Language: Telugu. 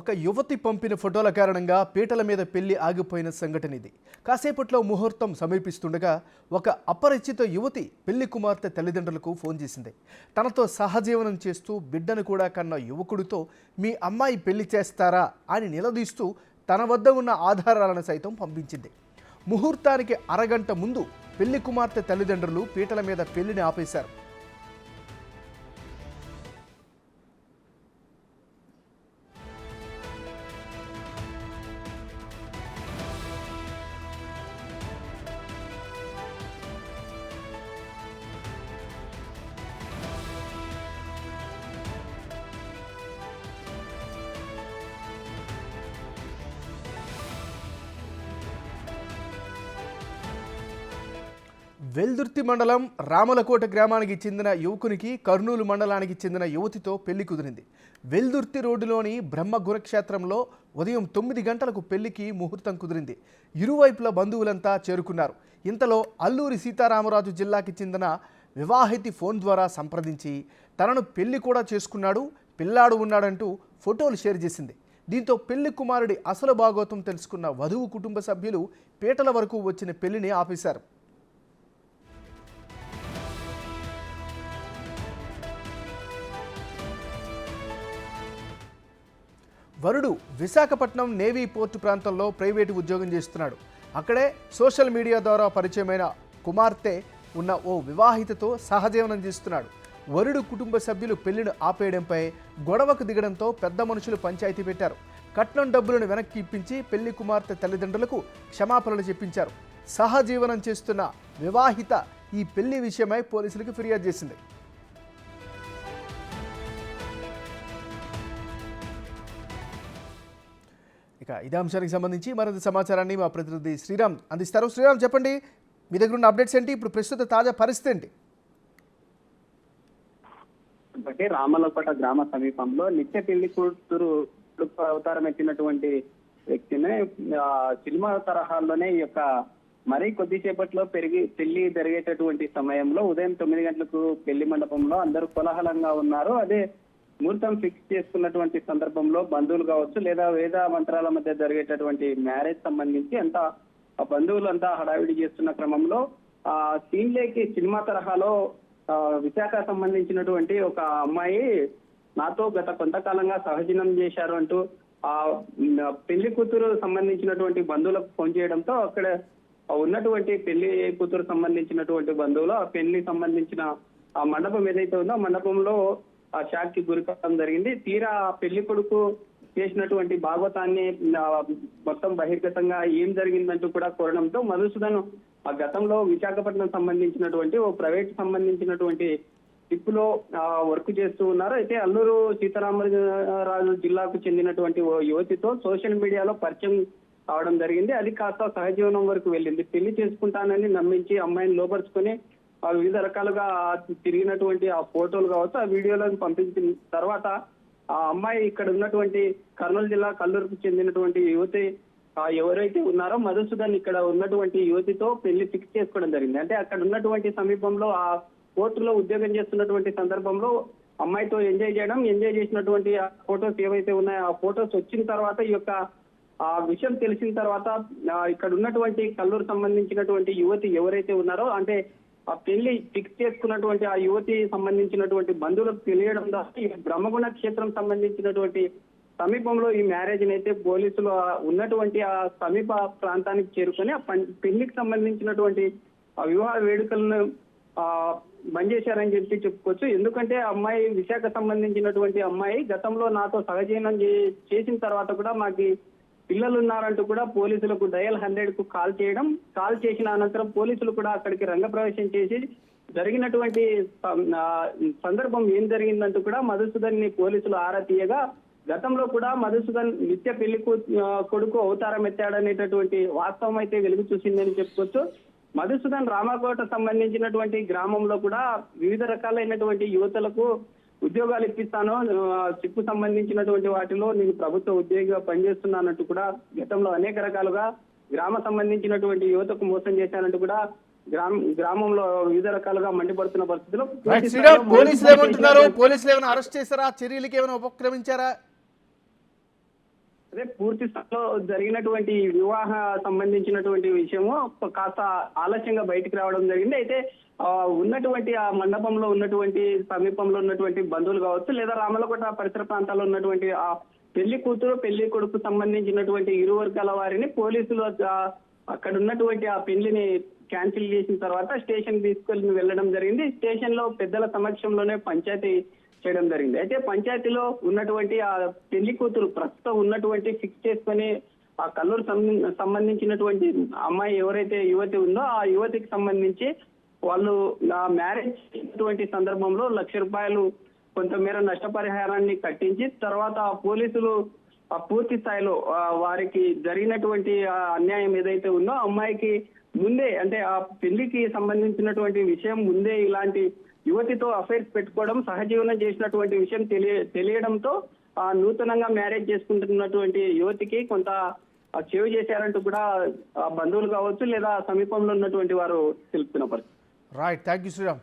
ఒక యువతి పంపిన ఫోటోల కారణంగా పీటల మీద పెళ్లి ఆగిపోయిన సంఘటన ఇది. కాసేపట్లో ముహూర్తం సమీపిస్తుండగా ఒక అపరిచిత యువతి పెళ్లి కుమార్తె తల్లిదండ్రులకు ఫోన్ చేసింది. తనతో సహజీవనం చేస్తూ బిడ్డను కూడా కన్న యువకుడితో మీ అమ్మాయి పెళ్లి చేస్తారా అని నిలదీస్తూ తన వద్ద ఉన్న ఆధారాలను సైతం పంపించింది. ముహూర్తానికి అరగంట ముందు పెళ్లి కుమార్తె తల్లిదండ్రులు పీటల మీద పెళ్లిని ఆపేశారు. వెల్దుర్తి మండలం రామలకోట గ్రామానికి చెందిన యువకునికి కర్నూలు మండలానికి చెందిన యువతితో పెళ్లి కుదిరింది. వెల్దుర్తి రోడ్డులోని బ్రహ్మ గురుక్షేత్రంలో ఉదయం 9 గంటలకు పెళ్లికి ముహూర్తం కుదిరింది. ఇరువైపుల బంధువులంతా చేరుకున్నారు. ఇంతలో అల్లూరి సీతారామరాజు జిల్లాకి చెందిన వివాహితి ఫోన్ ద్వారా సంప్రదించి తనను పెళ్లి కూడా చేసుకున్నాడు, పిల్లాడు ఉన్నాడంటూ ఫోటోలు షేర్ చేసింది. దీంతో పెళ్లి కుమారుడి అసలు భాగోతం తెలుసుకున్న వధువు కుటుంబ సభ్యులు పీటల వరకు వచ్చిన పెళ్లిని ఆపేశారు. వరుడు విశాఖపట్నం నేవీ పోర్టు ప్రాంతంలో ప్రైవేటు ఉద్యోగం చేస్తున్నాడు. అక్కడే సోషల్ మీడియా ద్వారా పరిచయమైన కుమార్తె ఉన్న ఓ వివాహితతో సహజీవనం చేస్తున్నాడు. వరుడు కుటుంబ సభ్యులు పెళ్లిని ఆపేయడంపై గొడవకు దిగడంతో పెద్ద మనుషులు పంచాయతీ పెట్టారు. కట్నం డబ్బులను వెనక్కి ఇప్పించి పెళ్లి కుమార్తె తల్లిదండ్రులకు క్షమాపణలు చెప్పించారు. సహజీవనం చేస్తున్న వివాహిత ఈ పెళ్లి విషయమై పోలీసులకు ఫిర్యాదు చేసింది. ఇదే అంశానికి సంబంధించి మరింత సమాచారాన్ని మా ప్రతినిధి శ్రీరామ్ అందిస్తారు. శ్రీరామ్, చెప్పండి, మీ దగ్గర ఉన్న అప్డేట్స్ ఏంటి? ఇప్పుడు ప్రస్తుత తాజా పరిస్థితి ఏంటి? రామలకోట గ్రామ సమీపంలో నిత్య పెళ్లి కూతురు అవతారం ఎత్తినటువంటి వ్యక్తిని సినిమా తరహాల్లోనే ఈ యొక్క మరీ కొద్దిసేపట్లో పెళ్లి జరిగేటటువంటి సమయంలో ఉదయం 9 గంటలకు పెళ్లి మండపంలో అందరూ కోలాహలంగా ఉన్నారు. అదే ముహూర్తం ఫిక్స్ చేసుకున్నటువంటి సందర్భంలో బంధువులు కావచ్చు లేదా వేద మంత్రాల మధ్య జరిగేటటువంటి మ్యారేజ్ సంబంధించి అంతా ఆ బంధువులు అంతా హడావిడి చేస్తున్న క్రమంలో ఆ సీన్లేకి సినిమా తరహాలో విశాఖ సంబంధించినటువంటి ఒక అమ్మాయి నాతో గత కొంతకాలంగా సహజీవనం చేశారు అంటూ ఆ పెళ్లి కూతురు సంబంధించినటువంటి బంధువులకు ఫోన్ చేయడంతో అక్కడ ఉన్నటువంటి పెళ్లి కూతురు సంబంధించినటువంటి బంధువులు ఆ పెళ్లి సంబంధించిన ఆ మండపం ఏదైతే ఉందో ఆ మండపంలో ఆ షాక్ కి గురి కావడం జరిగింది. తీరా పెళ్లి కొడుకు చేసినటువంటి భాగవతాన్ని మొత్తం బహిర్గతంగా ఏం జరిగిందంటూ కూడా కోరడంతో మధుసూదన్ ఆ గతంలో విశాఖపట్నం సంబంధించినటువంటి ఓ ప్రైవేట్ సంబంధించినటువంటి షిప్ లో వర్క్ చేస్తూ ఉన్నారు. అయితే అల్లూరు సీతారామరాజు జిల్లాకు చెందినటువంటి ఓ యువతితో సోషల్ మీడియాలో పరిచయం కావడం జరిగింది. అది కాస్త సహజీవనం వరకు వెళ్ళింది. పెళ్లి చేసుకుంటానని నమ్మించి అమ్మాయిని లోపరుచుకొని వివిధ రకాలుగా తిరిగినటువంటి ఆ ఫోటోలు కావచ్చు, ఆ వీడియోలను పంపించిన తర్వాత ఆ అమ్మాయి ఇక్కడ ఉన్నటువంటి కర్నూలు జిల్లా కల్లూరుకు చెందినటువంటి యువతి ఎవరైతే ఉన్నారో మధుసూదన్ ఇక్కడ ఉన్నటువంటి యువతితో పెళ్లి ఫిక్స్ చేసుకోవడం జరిగింది. అంటే అక్కడ ఉన్నటువంటి సమీపంలో ఆ కోర్టులో ఉద్యోగం చేస్తున్నటువంటి సందర్భంలో అమ్మాయితో ఎంజాయ్ చేసినటువంటి ఆ ఫొటోస్ ఏవైతే ఉన్నాయో ఆ ఫొటోస్ వచ్చిన తర్వాత ఈ యొక్క ఆ విషయం తెలిసిన తర్వాత ఇక్కడ ఉన్నటువంటి కల్లూరు సంబంధించినటువంటి యువతి ఎవరైతే ఉన్నారో అంటే ఆ పెళ్లి ఫిక్స్ చేసుకున్నటువంటి ఆ యువతి సంబంధించినటువంటి బంధువులకు తెలియడం ద్వారా ఈ బ్రహ్మగుణ క్షేత్రం సంబంధించినటువంటి సమీపంలో ఈ మ్యారేజ్ అయితే పోలీసులు ఉన్నటువంటి ఆ సమీప ప్రాంతానికి చేరుకొని ఆ పెళ్లికి సంబంధించినటువంటి ఆ వివాహ వేడుకలను బంద్ చేశారని చెప్పుకోవచ్చు. ఎందుకంటే అమ్మాయి విశాఖ సంబంధించినటువంటి అమ్మాయి గతంలో నాతో సహజీవనం చేసిన తర్వాత కూడా మాకు పిల్లలు ఉన్నారంటూ కూడా పోలీసులకు డయల్ 100కు కాల్ చేసిన అనంతరం పోలీసులు కూడా అక్కడికి రంగప్రవేశం చేసి జరిగినటువంటి సందర్భం ఏం జరిగిందంటూ కూడా మధుసూదన్ ని పోలీసులు ఆరా తీయగా గతంలో కూడా మధుసూదన్ నిత్య పెళ్లి కొడుకు అవతారం ఎత్తాడనేటటువంటి వాస్తవం అయితే వెలుగు చూసిందని చెప్పుకోవచ్చు. మధుసూదన్ రామకోట సంబంధించినటువంటి గ్రామంలో కూడా వివిధ రకాలైనటువంటి యువతలకు ఉద్యోగాలు ఇప్పిస్తాను, చిప్పు సంబంధించినటువంటి వాటిలో నేను ప్రభుత్వ ఉద్యోగిగా పనిచేస్తున్నానంటూ కూడా గతంలో అనేక రకాలుగా గ్రామ సంబంధించినటువంటి యువతకు మోసం చేశానంటూ కూడా గ్రామంలో వివిధ రకాలుగా మండిపడుతున్న పరిస్థితుల్లో పోలీసులు ఏమంటున్నారు? పోలీసులు ఏమైనా అరెస్ట్ చేశారా? చర్యలకు ఏమైనా ఉపక్రమించారా? అదే పూర్తి స్థాయిలో జరిగినటువంటి ఈ వివాహ సంబంధించినటువంటి విషయము కాస్త ఆలస్యంగా బయటికి రావడం జరిగింది. అయితే ఉన్నటువంటి ఆ మండపంలో ఉన్నటువంటి సమీపంలో ఉన్నటువంటి బంధువులు కావచ్చు, లేదా రామలకోట పరిసర ప్రాంతాల్లో ఉన్నటువంటి ఆ పెళ్లి కూతురు పెళ్లి కొడుకు సంబంధించినటువంటి ఇరు వర్గాల వారిని పోలీసులు అక్కడ ఉన్నటువంటి ఆ పెళ్లిని క్యాన్సిల్ చేసిన తర్వాత స్టేషన్ తీసుకెళ్లి వెళ్ళడం జరిగింది. స్టేషన్ లో పెద్దల సమక్షంలోనే పంచాయతీ చేయడం జరిగింది. అయితే పంచాయతీలో ఉన్నటువంటి ఆ పెళ్లి కూతురు ప్రస్తుతం ఉన్నటువంటి ఫిక్స్ చేసుకొని ఆ కల్లూరు సంబంధించినటువంటి అమ్మాయి ఎవరైతే యువతి ఉందో ఆ యువతికి సంబంధించి వాళ్ళు ఆ మ్యారేజ్ చేసినటువంటి సందర్భంలో ₹1,00,000 కొంతమేర నష్టపరిహారాన్ని కట్టించి తర్వాత పోలీసులు పూర్తి స్థాయిలో వారికి జరిగినటువంటి అన్యాయం ఏదైతే ఉందో అమ్మాయికి ముందే అంటే ఆ పెళ్లికి సంబంధించినటువంటి విషయం ముందే ఇలాంటి యువతితో అఫైర్స్ పెట్టుకోవడం సహజీవనం చేసినటువంటి విషయం తెలియడంతో నూతనంగా మ్యారేజ్ చేసుకుంటున్నటువంటి యువతికి కొంత సేవ్ చేశారంటూ కూడా బంధువులు కావచ్చు లేదా సమీపంలో ఉన్నటువంటి వారు తెలుపుతున్న పరిస్థితి. Right, thank you Sriram.